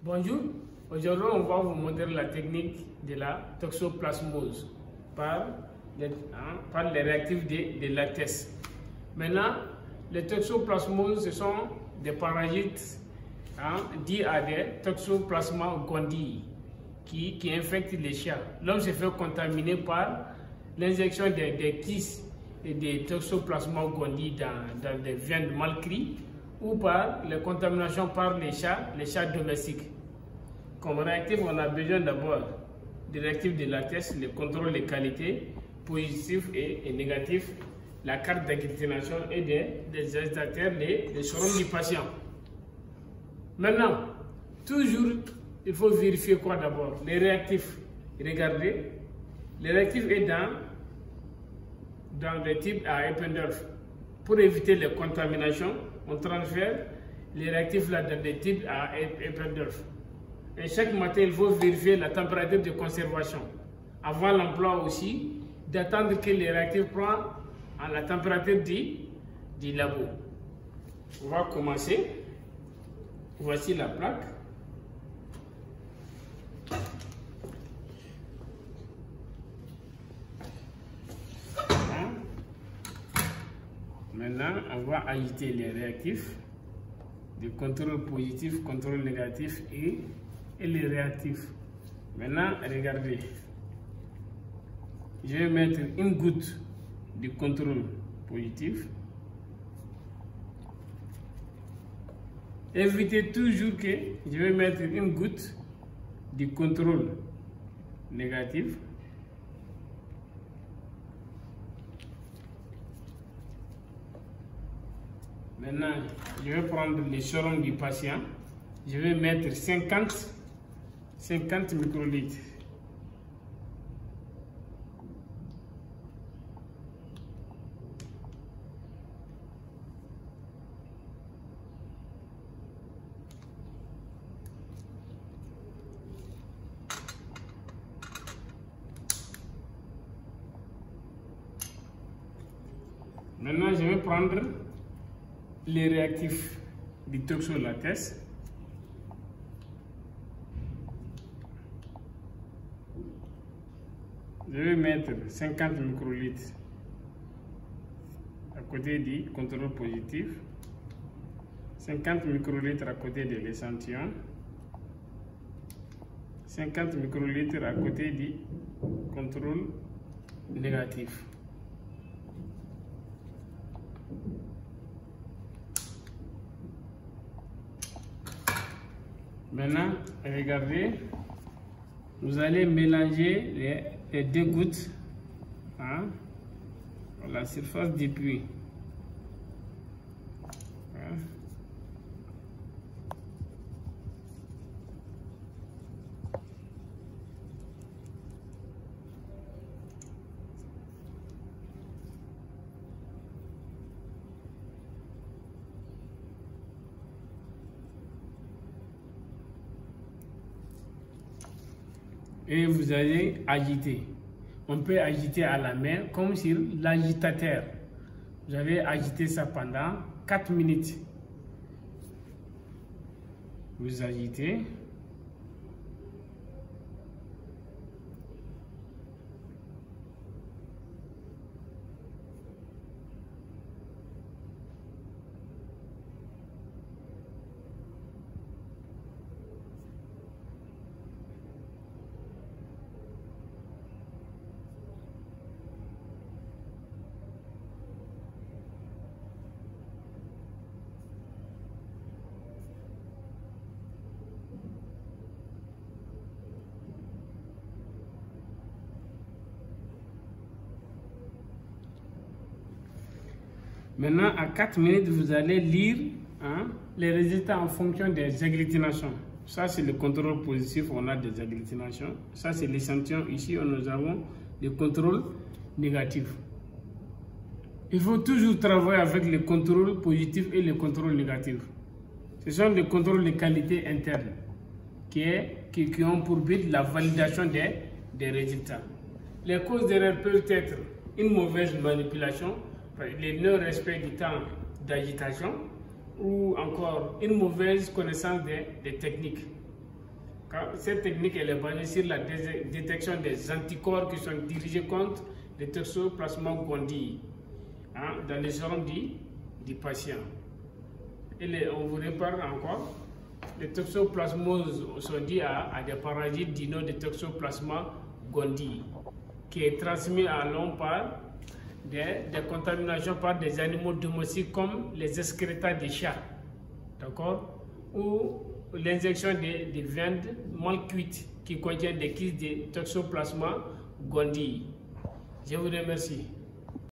Bonjour, aujourd'hui on va vous montrer la technique de la toxoplasmose par les réactifs de latex. Maintenant, les toxoplasmoses, ce sont des parasites dits à des Toxoplasma gondii qui infectent les chats. L'homme se fait contaminer par l'injection des tiges et des Toxoplasma gondii dans des viandes mal cuites ou par les contaminations par les chats domestiques. Comme réactif, on a besoin d'abord des réactifs de latex, le contrôle de qualité, positif et négatif, la carte d'agglutination et des agitateurs, les sérums du patient. Maintenant, toujours, il faut vérifier quoi d'abord? Les réactifs. Regardez, les réactifs est dans le type à Eppendorf. Pour éviter les contaminations, on transfère les réactifs là dans des types à Eppendorf. Et chaque matin, il faut vérifier la température de conservation. Avant l'emploi aussi, d'attendre que les réactifs prennent à la température du labo. On va commencer. Voici la plaque. Maintenant, on va agiter les réactifs de contrôle positif, contrôle négatif et les réactifs. Maintenant, regardez. Je vais mettre une goutte de contrôle positif. Évitez toujours que je vais mettre une goutte de contrôle négatif. Maintenant, je vais prendre les sérums du patient. Je vais mettre 50 microlitres. Maintenant, je vais prendre les réactifs du toxolatex. Je vais mettre 50 microlitres à côté du contrôle positif, 50 microlitres à côté de l'échantillon, 50 microlitres à côté du contrôle négatif. Maintenant, regardez, vous allez mélanger les deux gouttes à la surface du puits. Et vous allez agiter. On peut agiter à la main comme sur l'agitateur. Vous allez agiter ça pendant 4 minutes. Vous agitez. Maintenant, à 4 minutes, vous allez lire les résultats en fonction des agglutinations. Ça, c'est le contrôle positif, on a des agglutinations. Ça, c'est l'échantillon. Ici, nous avons le contrôle négatif. Il faut toujours travailler avec le contrôle positif et le contrôle négatif. Ce sont les contrôles de qualité interne qui ont pour but la validation des résultats. Les causes d'erreur peuvent être une mauvaise manipulation, le non-respect du temps d'agitation ou encore une mauvaise connaissance des techniques. Cette technique elle est basée sur la détection des anticorps qui sont dirigés contre les toxoplasma gondii dans les jambes du patient. Et on vous répare encore. Les toxoplasmoses sont dues à des parasites du nom de Toxoplasma gondii, qui est transmis à l'homme par des contaminations par des animaux domestiques comme les excréta des chats, d'accord, ou l'injection de viande mal cuite qui contient des crises de Toxoplasma gondii. Je vous remercie.